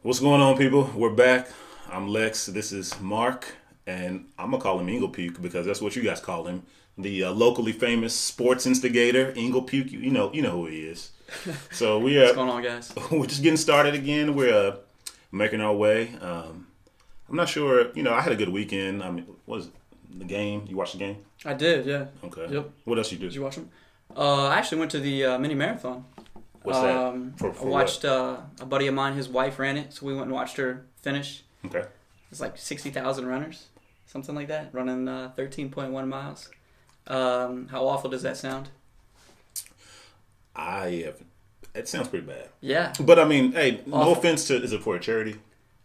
What's going on, people? We're back. I'm Lex. This is Mark, and I'm gonna call him Ingle Puke because that's what you guys call him. The locally famous sports instigator, Ingle Puke. You know who he is. So What's going on, guys? we're just getting started again. We're making our way. I'm not sure. I had a good weekend. I mean, what was it? The game? You watched the game? I did, yeah. Okay. Yep. What else you do? Did you watch them? I actually went to the mini marathon. What's that? For I watched a buddy of mine, his wife ran it, so we went and watched her finish. Okay. It's like 60,000 runners, something like that, running 13.1 miles. How awful does that sound? It sounds pretty bad. Yeah. But I mean, hey, no Awful. offense to. Is it for a charity?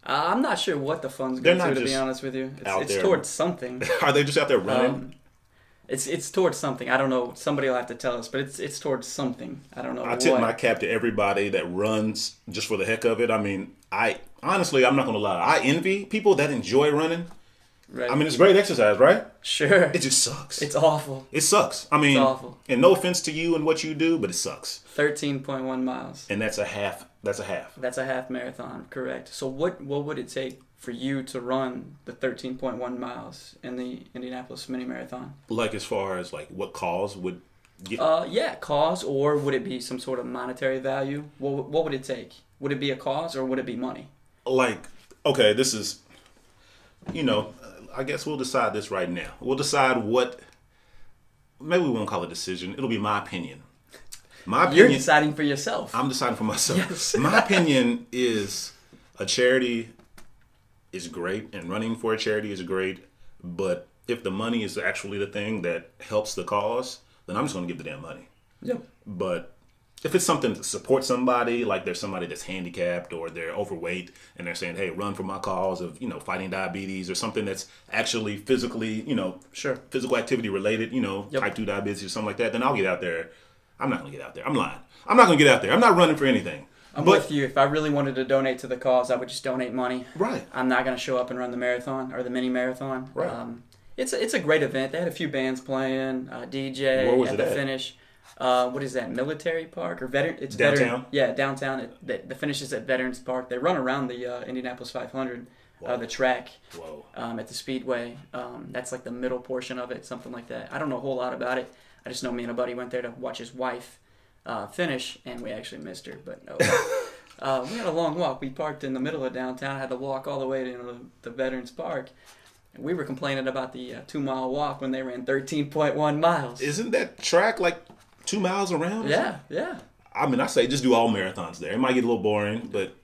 I'm not sure what the funds They're go not to be just honest with you. out It's there. towards something. Are they just out there running? It's towards something. I don't know. Somebody will have to tell us, but it's towards something. I don't know I what. tip my cap to everybody that runs just for the heck of it. I mean, I'm not gonna lie. I envy people that enjoy running. Right. I mean, it's great exercise, right? Sure. It just sucks. It's awful. It sucks. I mean, It's awful. And no offense to you and what you do, but it sucks. 13.1 miles. And that's a half. That's a half. That's a half marathon, correct. So what would it take for you to run the 13.1 miles in the Indianapolis mini marathon? Like as far as like what cause would get. Yeah, cause, or would it be some sort of monetary value? What would it take? Would it be a cause or would it be money? Like, okay, this is. I guess we'll decide this right now. We'll decide what. Maybe we won't call it a decision. It'll be my opinion. My opinion. You're deciding for yourself. I'm deciding for myself. Yes. My opinion is a charity is great, and running for a charity is great. But if the money is actually the thing that helps the cause, then I'm just going to give the damn money. Yep. But if it's something to support somebody, like there's somebody that's handicapped or they're overweight and they're saying, hey, run for my cause of, fighting diabetes or something that's actually physically, Sure. physical activity related, Yep. type 2 diabetes or something like that, then I'll get out there. I'm not going to get out there. I'm lying. I'm not going to get out there. I'm not running for anything. I'm with you. If I really wanted to donate to the cause, I would just donate money. Right. I'm not going to show up and run the marathon or the mini marathon. Right. It's a great event. They had a few bands playing, DJ Where was at it the at? finish. What is that? Military Park or veteran? It's Downtown? Yeah, downtown. The finish is at Veterans Park. They run around the Indianapolis 500, Whoa. the track Whoa. at the Speedway. That's like the middle portion of it, something like that. I don't know a whole lot about it. I just know me and a buddy went there to watch his wife finish, and we actually missed her. But no, we had a long walk. We parked in the middle of downtown. Had to walk all the way to the Veterans Park. And we were complaining about the 2-mile walk when they ran 13.1 miles. Isn't that track like 2 miles around? Yeah, yeah. I mean, I say just do all marathons there. It might get a little boring, but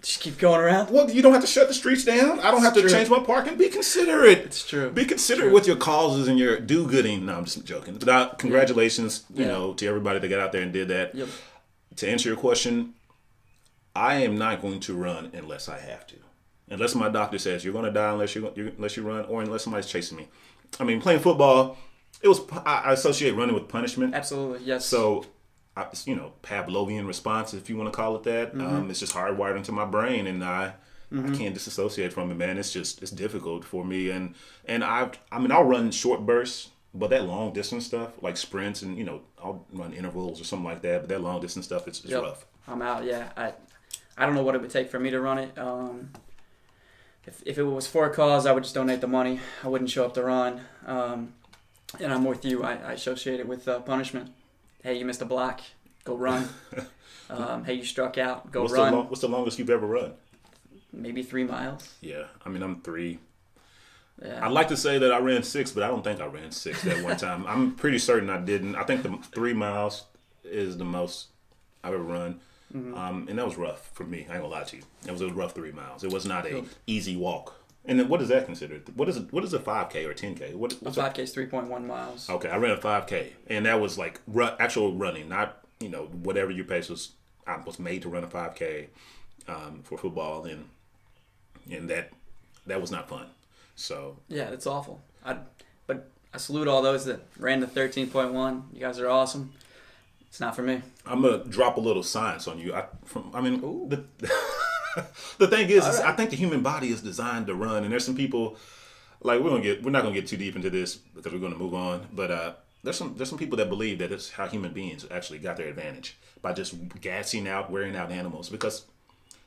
Just keep going around. well, you don't have to shut the streets down. I don't have to True. change my parking. Be considerate. It's true. Be considerate True. with your causes and your do-gooding. No, I'm just joking. But congratulations, Yeah. to everybody that got out there and did that. Yep. To answer your question, I am not going to run unless I have to. Unless my doctor says you're going to die unless you run, or unless somebody's chasing me. I mean, playing football, I associate running with punishment. Absolutely, yes. So, Pavlovian response, if you want to call it that. It's just hardwired into my brain, and I can't disassociate from it, man. It's difficult for me, and I'll run short bursts, but that long distance stuff, like sprints, and I'll run intervals or something like that. But that long distance stuff, it's Yep. rough. I'm out. Yeah, I don't know what it would take for me to run it. If it was for a cause, I would just donate the money. I wouldn't show up to run. And I'm with you. I associate it with punishment. Hey, you missed a block. Go run. Hey, you struck out. Go run. What's the longest you've ever run? Maybe 3 miles. Yeah, I mean, I'm 3. Yeah. I'd like to say that I ran 6, but I don't think I ran 6 that one time. I'm pretty certain I didn't. I think the 3 miles is the most I've ever run. And that was rough for me. I ain't gonna lie to you. It was a rough 3 miles. It was not a easy walk. And then what is that considered? What is a 5K or 10K? A What's 5K is 3.1 miles. Okay, I ran a 5K, and that was like actual running, not whatever your pace was. I was made to run a 5K for football, and that was not fun. So Yeah, that's awful. But I salute all those that ran the 13.1. You guys are awesome. It's not for me. I'm gonna drop a little science on you. The thing is All right. I think the human body is designed to run, and there's some people like we're not gonna get too deep into this because we're gonna move on. But there's some people that believe that it's how human beings actually got their advantage by just gassing out, wearing out animals. Because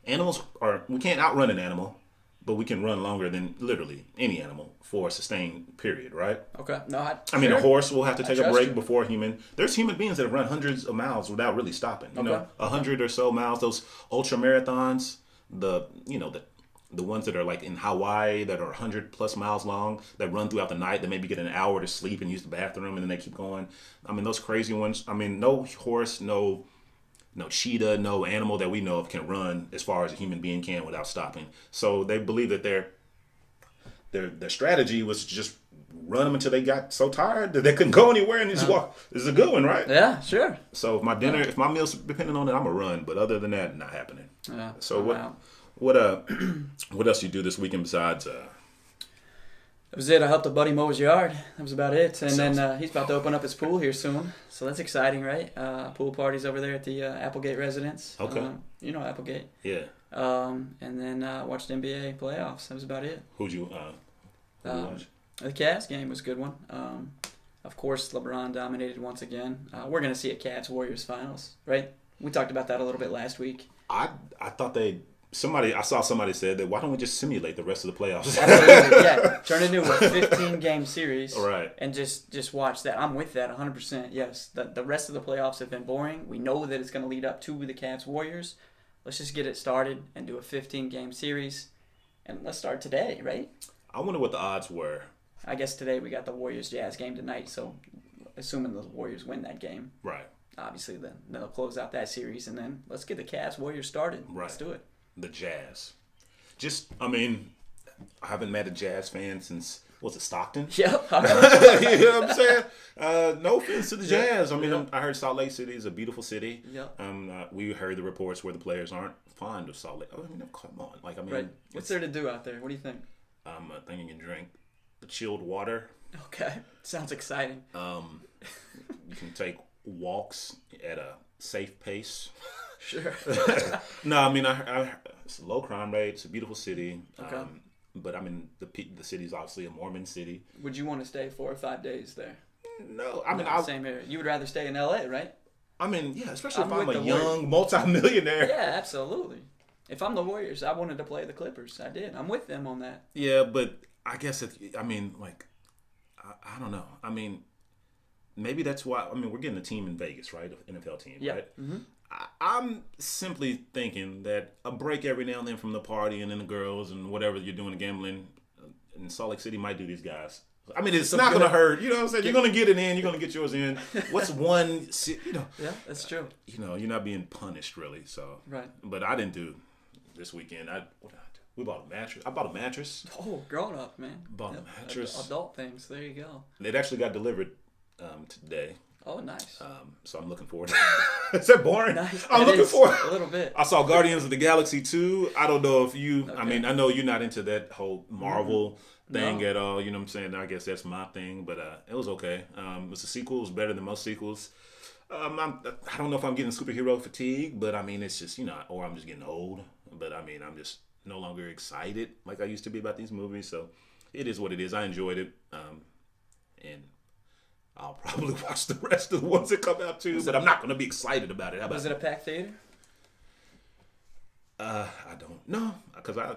we can't outrun an animal, but we can run longer than literally any animal for a sustained period, right? Okay. No, I mean, a horse will have to take a break you. before a human. There's human beings that have run hundreds of miles without really stopping. You know, 100 or so miles. Those ultra marathons, the ones that are like in Hawaii that are 100+ miles long, that run throughout the night, that maybe get an hour to sleep and use the bathroom, and then they keep going. I mean, those crazy ones. I mean, no horse, no cheetah, no animal that we know of can run as far as a human being can without stopping. So they believe that their strategy was to just run them until they got so tired that they couldn't go anywhere and just walk. This is a good one, right? Yeah, sure. So if my meal's depending on it, I'm a run. But other than that, not happening. Yeah. So what else you do this weekend besides? That was it. I helped a buddy mow his yard. That was about it. And then he's about to open up his pool here soon. So that's exciting, right? Pool parties over there at the Applegate residence. Okay. You know Applegate. Yeah. And then watched NBA playoffs. That was about it. Who'd you watch? The Cavs game was a good one. Of course, LeBron dominated once again. We're going to see a Cavs-Warriors finals, right? We talked about that a little bit last week. I thought I saw somebody said that why don't we just simulate the rest of the playoffs? Absolutely, yeah. Turn it into a 15-game series, right? And just watch that. I'm with that 100%. Yes, the rest of the playoffs have been boring. We know that it's going to lead up to the Cavs-Warriors. Let's just get it started and do a 15-game series, and let's start today, right? I wonder what the odds were. I guess today we got the Warriors-Jazz game tonight, so assuming the Warriors win that game, right? Obviously, then they'll close out that series, and then let's get the Cavs-Warriors started. Right. Let's do it. The Jazz. I haven't met a Jazz fan since, was it Stockton? Yep. You know what I'm saying? No offense to the Jazz. I mean, I heard Salt Lake City is a beautiful city. Yep. We heard the reports where the players aren't fond of Salt Lake. I mean, come on. Right. What's there to do out there? What do you think? I think you can drink the chilled water. Okay. Sounds exciting. You can take walks at a safe pace. Sure. No, I mean, it's a low crime rate. It's a beautiful city. Okay. But I mean, the city's obviously a Mormon city. Would you want to stay 4 or 5 days there? No, I mean, same here. You would rather stay in LA, right? I mean, yeah, especially if I'm a young multimillionaire. Yeah, absolutely. If I'm the Warriors, I wanted to play the Clippers. I did. I'm with them on that. Yeah, but I guess I don't know. I mean, maybe that's why. I mean, we're getting a team in Vegas, right? An NFL team, right? Mm-hmm. I'm simply thinking that a break every now and then from the party and then the girls and whatever you're doing, gambling in Salt Lake City might do these guys. I mean, it's not going to hurt. You know what I'm saying? You're going to get it in. You're going to get yours in. What's one, Yeah, that's true. You're not being punished, really. So, right. But I didn't do this weekend. What did I do? We bought a mattress. I bought a mattress. Oh, grown up, man. Bought a mattress. Adult things. There you go. It actually got delivered today. Oh, nice. So I'm looking forward. Is that boring? Nice. I'm looking forward. A little bit. I saw Guardians of the Galaxy 2. I don't know if you. Okay. I mean, I know you're not into that whole Marvel thing at all. You know what I'm saying? I guess that's my thing. But it was okay. It was a sequel. It was better than most sequels. I don't know if I'm getting superhero fatigue, but I mean, it's just or I'm just getting old. But I mean, I'm just no longer excited like I used to be about these movies. So it is what it is. I enjoyed it, and I'll probably watch the rest of the ones that come out too, but I'm not going to be excited about it. Was it a packed theater? I don't know because I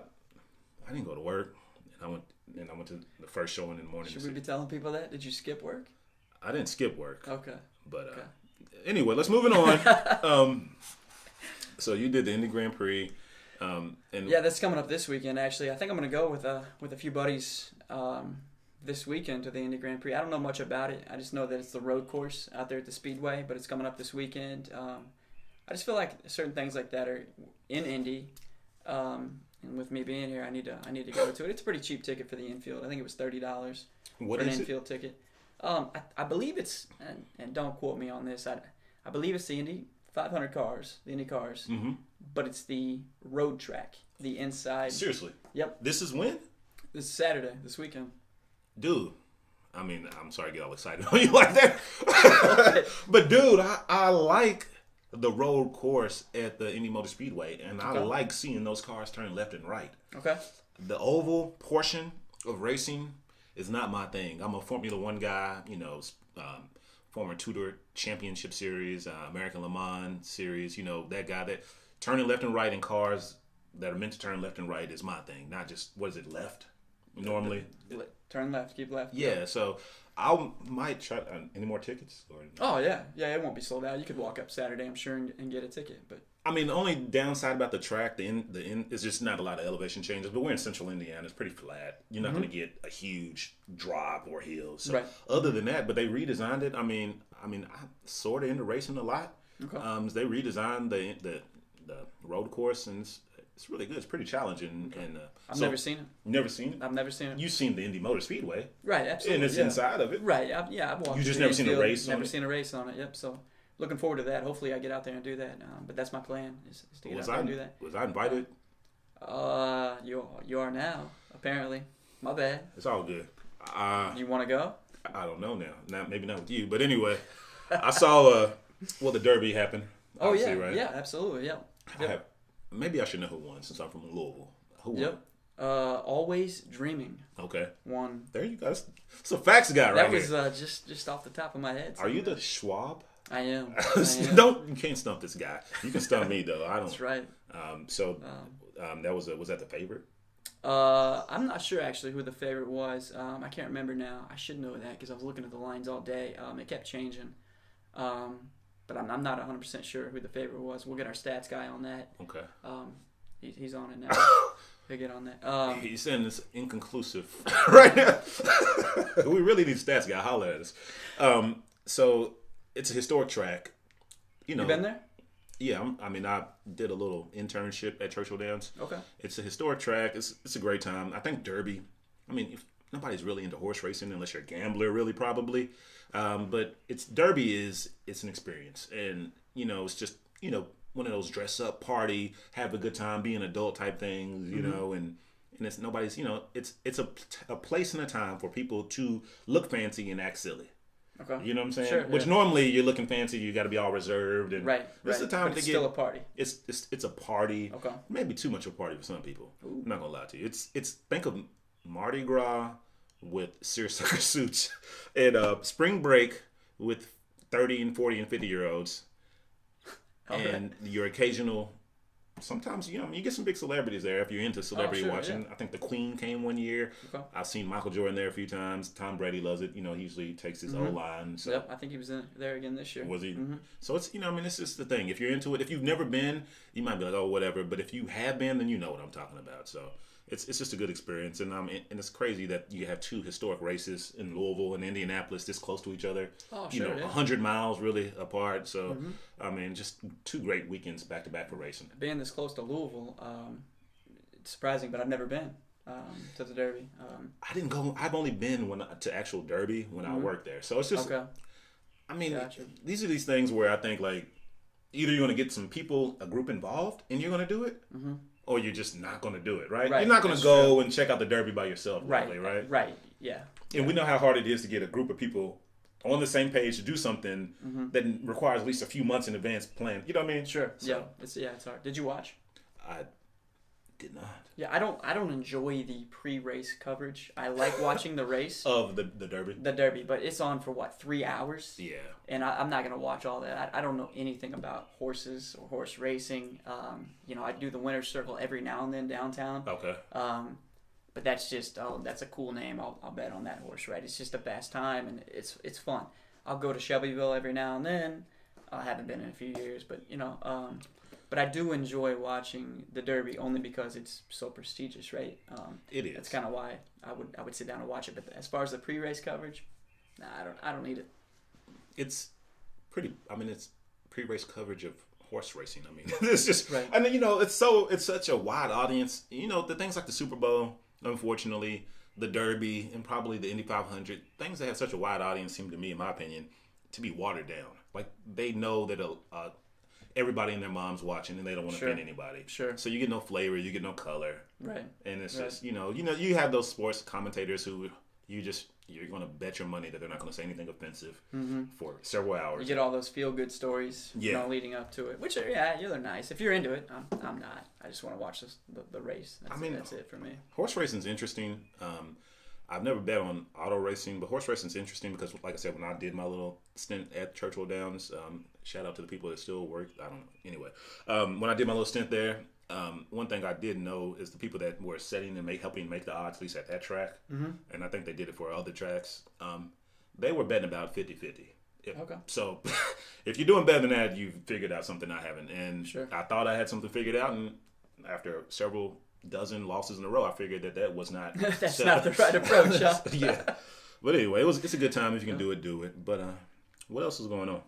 didn't go to work, and I went to the first showing in the morning. Should we be telling people that? Did you skip work? I didn't skip work. Okay. But anyway, let's move it on. So you did the Indy Grand Prix, and yeah, that's coming up this weekend. Actually, I think I'm going to go with a few buddies. This weekend to the Indy Grand Prix. I don't know much about it. I just know that it's the road course out there at the Speedway, but it's coming up this weekend. I just feel like certain things like that are in Indy, and with me being here, I need to go to it. It's a pretty cheap ticket for the infield. I think it was $30 for an infield ticket. I believe it's, and don't quote me on this. I believe it's the Indy 500 cars, the Indy cars, but it's the road track, the inside. Seriously? Yep. This is when? This is Saturday, this weekend. Dude, I mean, I'm sorry to get all excited on you like that. But, dude, I like the road course at the Indy Motor Speedway, and I like seeing those cars turn left and right. Okay. The oval portion of racing is not my thing. I'm a Formula One guy, former Tudor Championship Series, American Le Mans Series, that guy that turning left and right in cars that are meant to turn left and right is my thing, not just what is it left normally. Turn left, keep left. Yeah, so I might try. Any more tickets? Or Oh yeah, it won't be sold out. You could walk up Saturday, I'm sure, and get a ticket. But I mean, the only downside about the track, the end is just not a lot of elevation changes. But we're in central Indiana; it's pretty flat. You're not going to get a huge drop or hill. So other than that, but they redesigned it. I mean, I'm sort of into racing a lot. Okay. They redesigned the road course, and it's really good. It's pretty challenging. Okay. And I've never seen it. Never seen it? I've never seen it. You've seen the Indy Motor Speedway. Right, absolutely. And it's inside of it. Right, I've walked. You just never seen a race on it? Never seen a race on it, yep. So looking forward to that. Hopefully I get out there and do that. But that's my plan, is to get out there and do that. Was I invited? You are now, apparently. My bad. It's all good. You want to go? I don't know now. Maybe not with you. But anyway, I saw the Derby happened. Oh, yeah. Right? Yeah, absolutely, yeah. Yep. Maybe I should know who won since I'm from Louisville. Who won? Yep. Always Dreaming. Okay. Won. There you go. It's a facts guy right here. That was just off the top of my head. Are you the Schwab? I am. You can't stump this guy. You can stump me though. I don't. That's right. That was that the favorite? I'm not sure actually who the favorite was. I can't remember now. I should know that because I was looking at the lines all day. It kept changing. But I'm not 100% sure who the favorite was. We'll get our stats guy on that. Okay. He's on it now. He'll get on that. He's saying it's inconclusive right now. We really need stats guy. Holler at us. So it's a historic track. You been there? Yeah, I did a little internship at Churchill Downs. Okay. It's a historic track. It's a great time. I think Derby. If nobody's really into horse racing unless you're a gambler, really probably. But Derby it's an experience, and it's just one of those dress up, party, have a good time, be an adult type things, and it's nobody's it's a place and a time for people to look fancy and act silly. Okay. You know what I'm saying? Sure, Which normally you're looking fancy, you got to be all reserved, and this is the time but it's to still a party. It's a party. Okay. Maybe too much of a party for some people. Ooh. I'm not gonna lie to you. It's think of Mardi Gras with seersucker suits and spring break with 30 and 40 and 50-year-olds and your occasional. Sometimes you get some big celebrities there if you're into celebrity watching. Yeah. I think the Queen came one year. Okay. I've seen Michael Jordan there a few times. Tom Brady loves it. He usually takes his old line. So. Yep, I think he was there again this year. Was he? Mm-hmm. So it's it's just the thing. If you're into it, if you've never been, you might be like, oh, whatever. But if you have been, then you know what I'm talking about. So it's just a good experience, and it's crazy that you have two historic races in Louisville and Indianapolis this close to each other. Oh, sure. 100 miles really apart. So just two great weekends back to back for racing. Being this close to Louisville, it's surprising, but I've never been to the Derby. I didn't go. I've only been to actual Derby when I worked there. So it's just. Okay. Gotcha. These are these things where I think like either you're going to get some people, a group involved, and you're going to do it. Mm-hmm. Or you're just not going to do it, right? You're not going to go and check out the Derby by yourself, really, right? Right, yeah. And we know how hard it is to get a group of people on the same page to do something that requires at least a few months in advance plan. You know what I mean? Sure. So, it's hard. Did you watch? I did not. Yeah, I don't enjoy the pre-race coverage. I like watching the race of the Derby. The Derby, but it's on for 3 hours? Yeah. And I'm not going to watch all that. I don't know anything about horses or horse racing. I do the winner's circle every now and then downtown. Okay. But that's just that's a cool name. I'll bet on that horse, right? It's just a fast time and it's fun. I'll go to Shelbyville every now and then. I haven't been in a few years, but but I do enjoy watching the Derby only because it's so prestigious, right? It is. That's kind of why I would sit down and watch it. But as far as the pre-race coverage, I don't need it. It's pretty. It's pre-race coverage of horse racing. It's just. Right. It's such a wide audience. The things like the Super Bowl, unfortunately, the Derby, and probably the Indy 500, things that have such a wide audience seem to me, in my opinion, to be watered down. Like they know that everybody and their mom's watching, and they don't want to offend anybody. Sure. So you get no flavor, you get no color. Right. And it's just you have those sports commentators who you're going to bet your money that they're not going to say anything offensive for several hours. You get all those feel good stories, leading up to it, which are they're nice. If you're into it, I'm not. I just want to watch the race. That's it for me. Horse racing's interesting. I've never bet on auto racing, but horse racing's interesting because, like I said, when I did my little stint at Churchill Downs, shout out to the people that still work. I don't know. Anyway, when I did my little stint there, one thing I did know is the people that were setting and helping make the odds, at least at that track, and I think they did it for other tracks, they were betting about 50-50. Okay. So if you're doing better than that, you've figured out something I haven't. And Sure. I thought I had something figured out, and after several dozen losses in a row, I figured that was not... That's not the right approach, huh? Yeah. But anyway, it's a good time. If you can do it, do it. But what else is going on?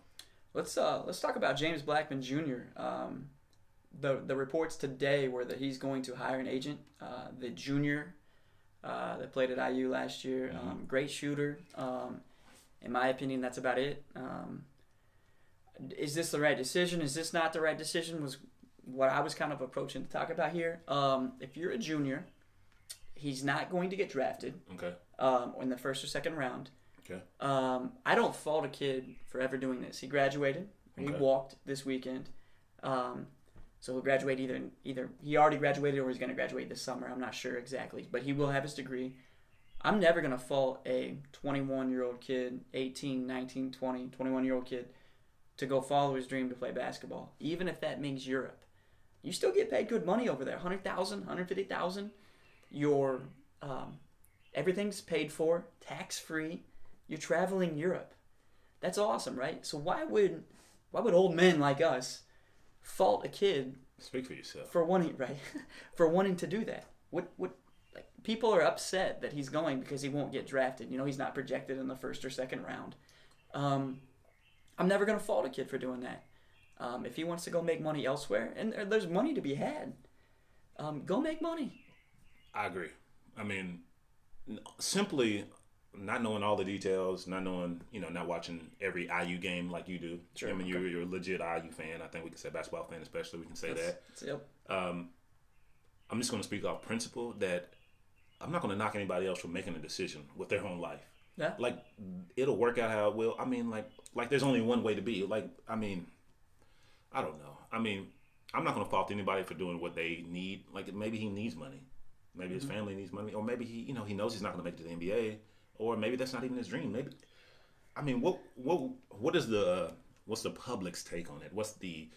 Let's talk about James Blackmon Jr. The reports today were that he's going to hire an agent. The junior that played at IU last year, great shooter. In my opinion, that's about it. Is this the right decision? Is this not the right decision? Was what I was kind of approaching to talk about here. If you're a junior, he's not going to get drafted. Okay. In the first or second round. Okay. I don't fault a kid for ever doing this. He graduated. He walked this weekend. So he'll graduate either he already graduated or he's going to graduate this summer. I'm not sure exactly, but he will have his degree. I'm never going to fault a 21-year-old kid, 18, 19, 20, 21-year-old kid to go follow his dream to play basketball, even if that means Europe. You still get paid good money over there, $100,000, $150,000. Your everything's paid for, tax-free. You're traveling Europe. That's awesome, right? So why would old men like us fault a kid? Speak for yourself. For wanting to do that. Like, people are upset that he's going because he won't get drafted. He's not projected in the first or second round. I'm never going to fault a kid for doing that. If he wants to go make money elsewhere, and there's money to be had, go make money. I agree. I mean, simply not knowing all the details, not knowing, not watching every IU game like you do. Sure. I mean, you're a legit IU fan. I think we can say basketball fan, especially. We can say that. Yep. I'm just going to speak off principle that I'm not going to knock anybody else for making a decision with their own life. Yeah. Like, it'll work out how it will. I mean, like there's only one way to be. Like, I mean, I don't know. I mean, I'm not going to fault anybody for doing what they need. Like, maybe he needs money. Maybe his family needs money. Or maybe he knows he's not going to make it to the NBA. Or maybe that's not even his dream. Maybe, I mean, what is what's the public's take on it? What's the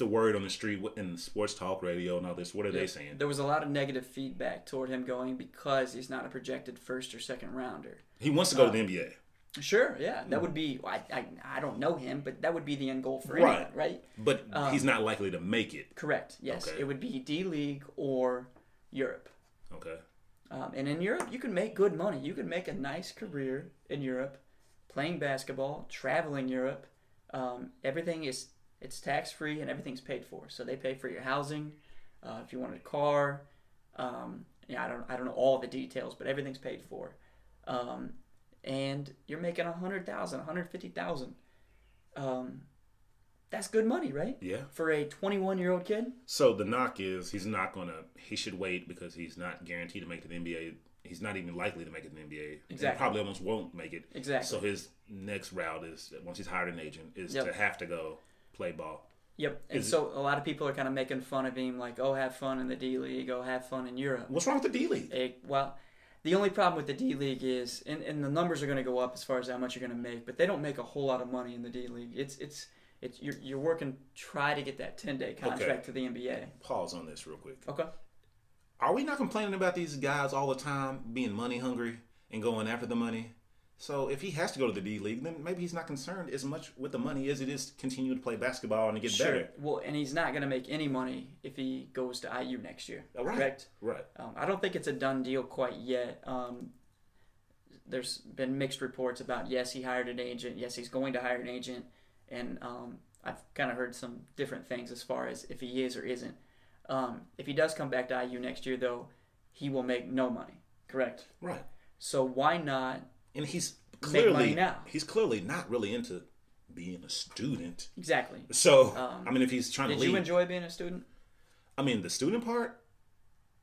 word on the street in sports talk radio and all this? What are they saying? There was a lot of negative feedback toward him going because he's not a projected first or second rounder. He wants to go to the NBA. Sure, yeah. That would be, I don't know him, but that would be the end goal for anyone, right? But he's not likely to make it. Correct, yes. Okay. It would be D-League or Europe. Okay. And in Europe, you can make good money. You can make a nice career in Europe, playing basketball, traveling Europe. Everything it's tax-free and everything's paid for. So they pay for your housing. If you wanted a car, I don't know all the details, but everything's paid for. And you're making $100,000, $150,000. That's good money, right? Yeah. For a 21-year-old kid. So the knock is he should wait because he's not guaranteed to make it to the NBA. He's not even likely to make it to the NBA. Exactly. And probably almost won't make it. Exactly. So his next route is, once he's hired an agent, is to have to go play ball. Yep. And so a lot of people are kind of making fun of him, like, oh, have fun in the D-League, oh, have fun in Europe. What's wrong with the D-League? Well, the only problem with the D-League is, and the numbers are going to go up as far as how much you're going to make, but they don't make a whole lot of money in the D-League. You're working, try to get that 10-day contract to the NBA. Pause on this real quick. Okay. Are we not complaining about these guys all the time being money hungry and going after the money? So if he has to go to the D-League, then maybe he's not concerned as much with the money as it is to continue to play basketball and to get better. Well, and he's not going to make any money if he goes to IU next year. Right. Correct? Right. I don't think it's a done deal quite yet. There's been mixed reports about, yes, he hired an agent. Yes, he's going to hire an agent. And I've kind of heard some different things as far as if he is or isn't. If he does come back to IU next year, though, he will make no money. Correct? Right. So why not? And he's make money now. He's clearly not really into being a student. Exactly. So, I mean, if he's trying to leave. Did you enjoy being a student? I mean, the student part?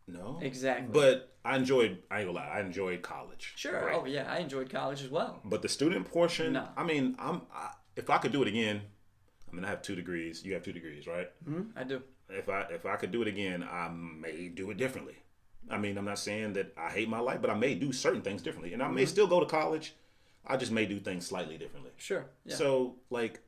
No. Exactly. But I ain't gonna lie, I enjoyed college. Sure. Right? Oh, yeah, I enjoyed college as well. But the student portion, No. I mean, if I could do it again, I mean, I have 2 degrees. You have 2 degrees, right? Mm-hmm. I do. If I could do it again, I may do it differently. I mean, I'm not saying that I hate my life, but I may do certain things differently. And I may still go to college. I just may do things slightly differently. Sure. Yeah. So, like,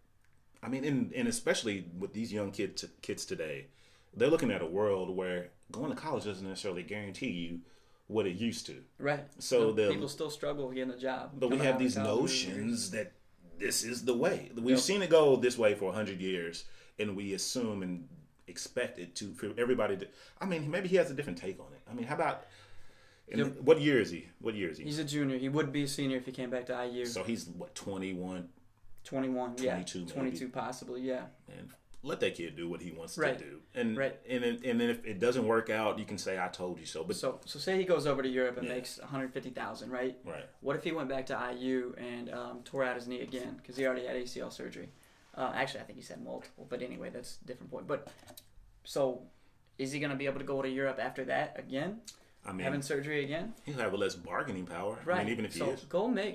I mean, and especially with these young kids today, they're looking at a world where going to college doesn't necessarily guarantee you what it used to. Right. So people still struggle getting a job. But we have these notions that this is the way. We've seen it go this way for 100 years, and we assume and expect it to for everybody to. I mean, maybe he has a different take on it. I mean, how about? What year is he? He's a junior. He would be a senior if he came back to IU. So he's what, 21? 21, 22, yeah. 22 possibly, yeah. And let that kid do what he wants right. to do. And right. and then if it doesn't work out, you can say I told you so. But so say he goes over to Europe and makes $150,000, right? Right. What if he went back to IU and tore out his knee again because he already had ACL surgery? Actually, I think he's had multiple. But anyway, that's a different point. But so is he going to be able to go to Europe after that again? I mean, having surgery again? He'll have a less bargaining power. Right. I mean, even if he is.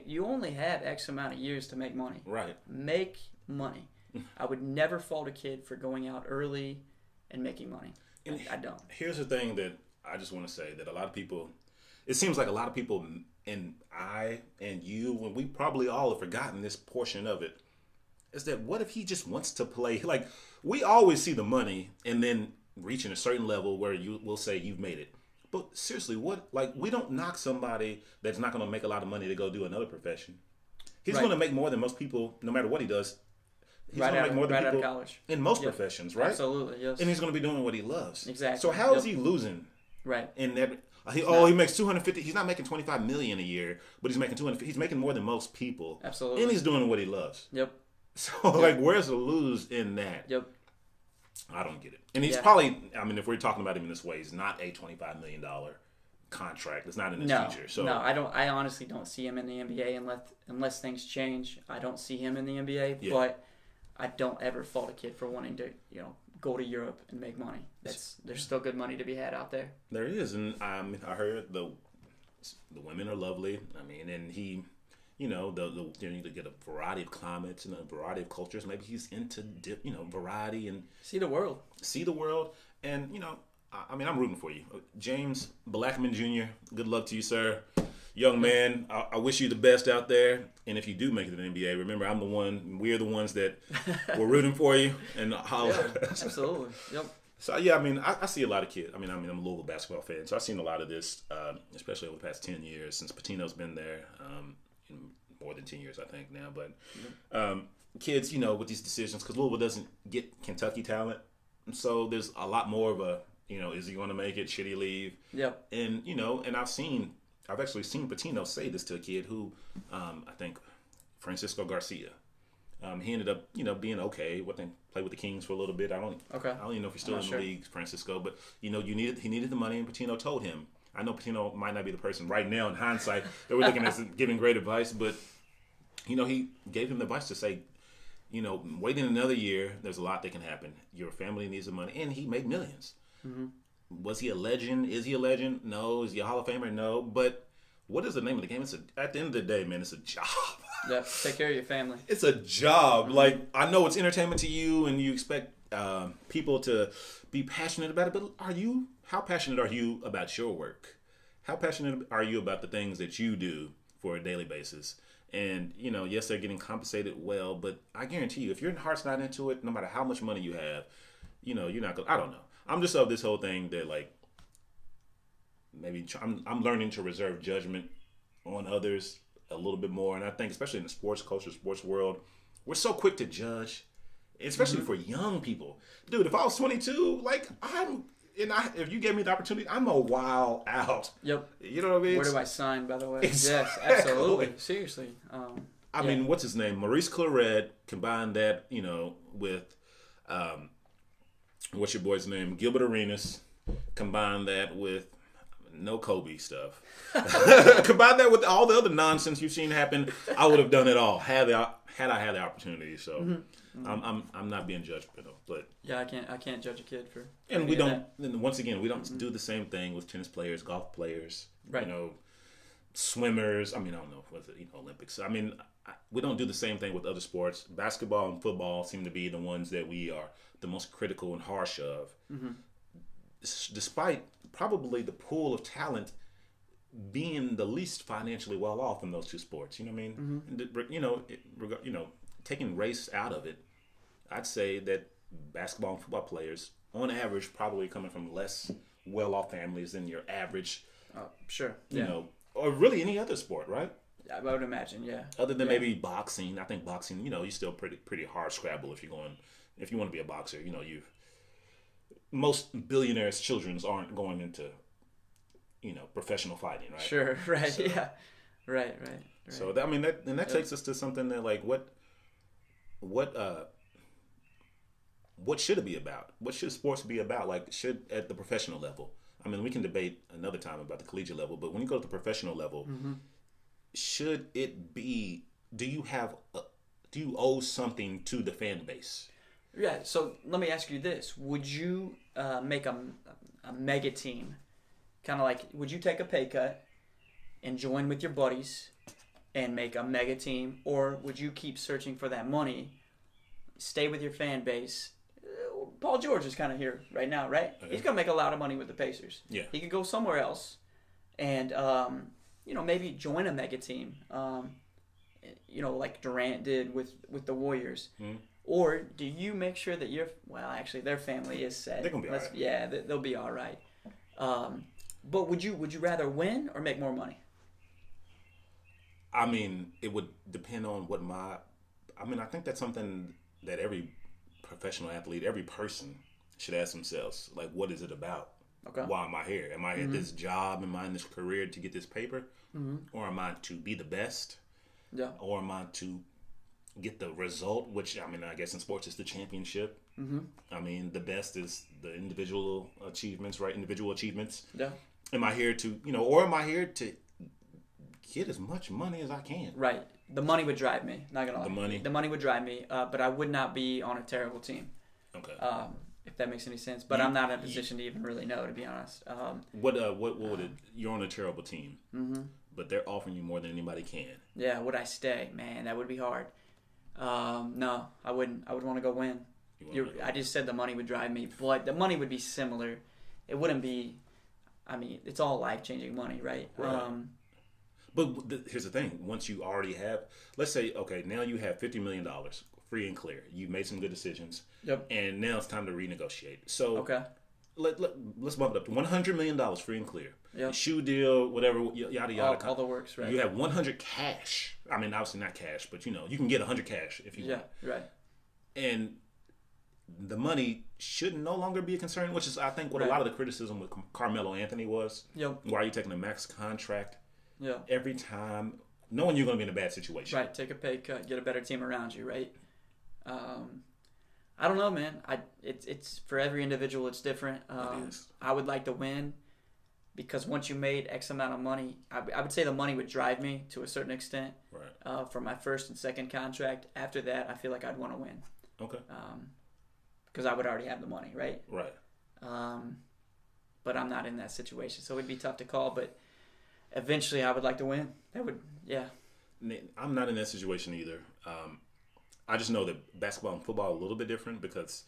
You only have X amount of years to make money. Right. Make money. I would never fault a kid for going out early and making money. And I don't. Here's the thing that I just want to say that a lot of people, it seems like a lot of people, and I and you, and we probably all have forgotten this portion of it, is that what if he just wants to play? Like, we always see the money and then reaching a certain level where you will say you've made it. But seriously, we don't knock somebody that's not going to make a lot of money to go do another profession. He's going to make more than most people, no matter what he does. He's going to make more than people out of college. In most professions, right? Absolutely, yes. And he's going to be doing what he loves. Exactly. So how is he losing? Right. In that, he makes 250. He's not making $25 million a year, but he's making 250. He's making more than most people. Absolutely. And he's doing what he loves. Yep. So where's the lose in that? Yep. I don't get it. And he's probably, I mean, if we're talking about him in this way, he's not a $25 million contract. It's not in his future. So no, I honestly don't see him in the NBA unless things change. I don't see him in the NBA, but I don't ever fault a kid for wanting to, go to Europe and make money. There's still good money to be had out there. There is, and I heard the women are lovely. I mean, and he, you get a variety of climates and a variety of cultures. Maybe he's into variety and see the world. And I mean, I'm rooting for you, James Blackmon Jr. Good luck to you, sir. Young man, I wish you the best out there. And if you do make it to the NBA, remember we're the ones that were rooting for you. And absolutely. Yep. So, I mean, I see a lot of kids. I mean, I'm a Louisville basketball fan. So I've seen a lot of this, especially over the past 10 years since Pitino's been there. More than 10 years, I think, now. But kids, with these decisions, because Louisville doesn't get Kentucky talent. So there's a lot more of a, is he going to make it? Should he leave? Yep. And, and I've actually seen Pitino say this to a kid who, I think, Francisco Garcia. He ended up, being okay. Played with the Kings for a little bit. I don't even know if he's still in the league, Francisco. But he needed the money, and Pitino told him. I know Pitino might not be the person right now in hindsight that we're looking at giving great advice, but he gave him the advice to say, waiting another year, there's a lot that can happen. Your family needs the money, and he made millions. Mm-hmm. Was he a legend? Is he a legend? No. Is he a Hall of Famer? No. But what is the name of the game? At the end of the day, man, it's a job. Yeah, take care of your family. It's a job. Mm-hmm. Like, I know it's entertainment to you, and you expect people to be passionate about it. But how passionate are you about your work? How passionate are you about the things that you do for a daily basis? And, yes, they're getting compensated well, but I guarantee you, if your heart's not into it, no matter how much money you have, you're not going to, I don't know. I'm just of this whole thing that, like, maybe I'm learning to reserve judgment on others a little bit more. And I think, especially in the sports culture, sports world, we're so quick to judge, especially for young people. Dude, if I was 22, like, if you gave me the opportunity, I'm a while out. Yep. You know what I mean? Where do I sign, by the way? Exactly. Yes, absolutely. Seriously. I mean, what's his name? Maurice Claret, combine that, with, what's your boy's name? Gilbert Arenas. Combine that with no Kobe stuff. Combine that with all the other nonsense you've seen happen. I would have done it all had I had the opportunity. So I'm not being judgmental, but yeah, I can't judge a kid for. And we don't. And once again, we don't do the same thing with tennis players, golf players, right? Swimmers. I mean, I don't know what's it, Olympics. I mean, we don't do the same thing with other sports. Basketball and football seem to be the ones that we are the most critical and harsh of. Mm-hmm. Despite probably the pool of talent being the least financially well off in those two sports, you know what I mean? Mm-hmm. Taking race out of it, I'd say that basketball and football players on average, probably coming from less well-off families than your average. Sure. You know, or really any other sport, right? I would imagine, yeah. Other than maybe boxing, I think boxing, you know, you're still pretty hard scrabble if you want to be a boxer. You know, most billionaires' children aren't going into, you know, professional fighting, right? Sure, right, so, yeah, right. So that takes us to something that like what should it be about? What should sports be about? Like, should at the professional level? I mean, we can debate another time about the collegiate level, but when you go to the professional level, should it be? Do you owe something to the fan base? Yeah. So let me ask you this: would you make a mega team? Kind of like, would you take a pay cut and join with your buddies and make a mega team, or would you keep searching for that money, stay with your fan base? Paul George is kind of here right now, right? Okay. He's going to make a lot of money with the Pacers. Yeah. He could go somewhere else and, maybe join a mega team, like Durant did with the Warriors. Mm-hmm. Or do you make sure that their family is set? They're going to be all right. Yeah, they'll be all right. But would you rather win or make more money? I mean, it would depend on I think that's something that every professional athlete, every person should ask themselves, like, what is it about? Okay. Why am I here? Am I at this job? Am I in this career to get this paper? Mm-hmm. Or am I to be the best? Yeah. Or am I to get the result, which, I mean, I guess in sports it's the championship. Mm-hmm. I mean, the best is the individual achievements, right? Individual achievements. Yeah. Am I here to, or am I here to get as much money as I can? Right. The money would drive me. Not gonna lie. The money would drive me, but I would not be on a terrible team. Okay. If that makes any sense, but I'm not in a position to even really know, to be honest. What would it? You're on a terrible team, but they're offering you more than anybody can. Yeah. Would I stay? Man, that would be hard. No, I wouldn't. I would want to go win. I just said the money would drive me, but the money would be similar. It wouldn't be. I mean, it's all life-changing money, right? But here's the thing. Once you already have, let's say, okay, now you have $50 million free and clear. You've made some good decisions. Yep. And now it's time to renegotiate. So okay. Let's bump it up to $100 million free and clear. Yep. Shoe deal, whatever, yada, yada. All the works, right. You have 100 cash. I mean, obviously not cash, but, you can get 100 cash if you want. Yeah, right. And the money should no longer be a concern, which is, I think, what a lot of the criticism with Carmelo Anthony was. Yep. Why are you taking a max contract? Yeah. Every time, knowing you're going to be in a bad situation. Right. Take a pay cut, get a better team around you, right? I don't know, man. It's for every individual, it's different. It is. I would like to win because once you made X amount of money, I would say the money would drive me to a certain extent. Right. For my first and second contract. After that, I feel like I'd want to win. Okay. Because I would already have the money, right? Right. But I'm not in that situation, so it'd be tough to call. But eventually, I would like to win. That would, yeah. I'm not in that situation either. I just know that basketball and football are a little bit different because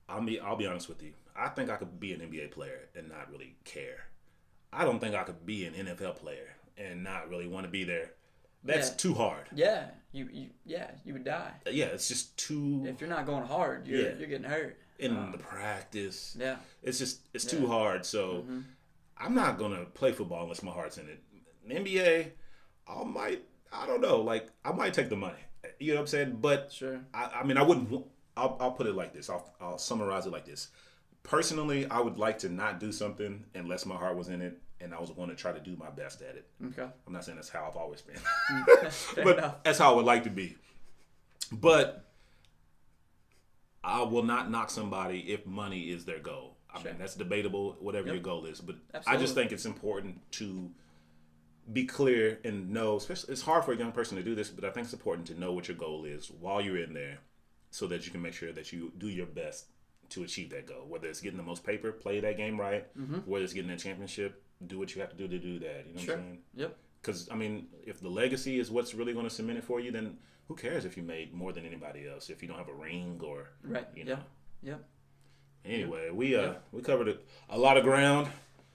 I'll be honest with you. I think I could be an NBA player and not really care. I don't think I could be an NFL player and not really want to be there. That's too hard. Yeah, you would die. Yeah, it's just too. If you're not going hard, you're getting hurt. In the practice. Yeah. It's too hard. So I'm not gonna play football unless my heart's in it. In NBA, I don't know. Like, I might take the money. You know what I'm saying? But sure. I mean, I wouldn't. I'll put it like this. I'll summarize it like this. Personally, I would like to not do something unless my heart was in it and I was going to try to do my best at it. Okay. I'm not saying that's how I've always been, but enough. That's how I would like to be. But I will not knock somebody if money is their goal. I mean, that's debatable, whatever your goal is. But absolutely. I just think it's important to be clear and know, especially, it's hard for a young person to do this, but I think it's important to know what your goal is while you're in there so that you can make sure that you do your best to achieve that goal. Whether it's getting the most paper, play that game right, whether it's getting a championship, do what you have to do to do that. You know what I'm saying? Yep. Because, I mean, if the legacy is what's really going to cement it for you, then who cares if you made more than anybody else, if you don't have a ring or, you know. Yep. Anyway, we covered a lot of ground.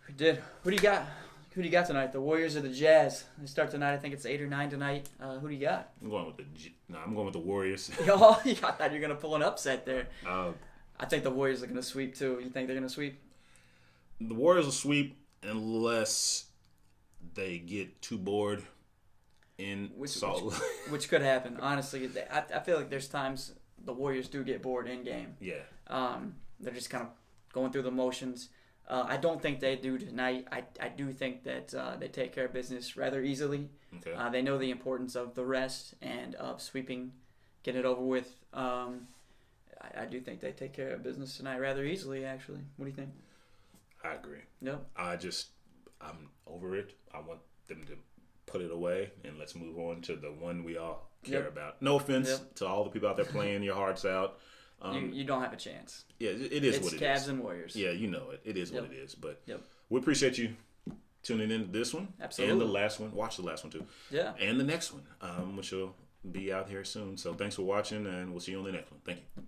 We did. Who do you got? Who do you got tonight? The Warriors or the Jazz? They start tonight. I think it's 8 or 9 tonight. Who do you got? I'm going with the Warriors. Oh, I thought you were gonna pull an upset there. I think the Warriors are going to sweep too. You think they're going to sweep? The Warriors will sweep unless they get too bored in Salt Lake. Which could happen. Honestly, I feel like there's times the Warriors do get bored in game. Yeah. They're just kind of going through the motions. I don't think they do tonight. I do think that they take care of business rather easily. Okay. They know the importance of the rest and of sweeping, getting it over with. I do think they take care of business tonight rather easily, actually. What do you think? I agree. Yep. I'm over it. I want them to put it away and let's move on to the one we all care about. No offense to all the people out there playing your hearts out. You don't have a chance. Yeah, it is what it is. It's Cavs and Warriors. Yeah, you know it. It is what it is. But we appreciate you tuning into this one. Absolutely. And the last one. Watch the last one too. Yeah. And the next one, which will be out here soon. So thanks for watching, and we'll see you on the next one. Thank you.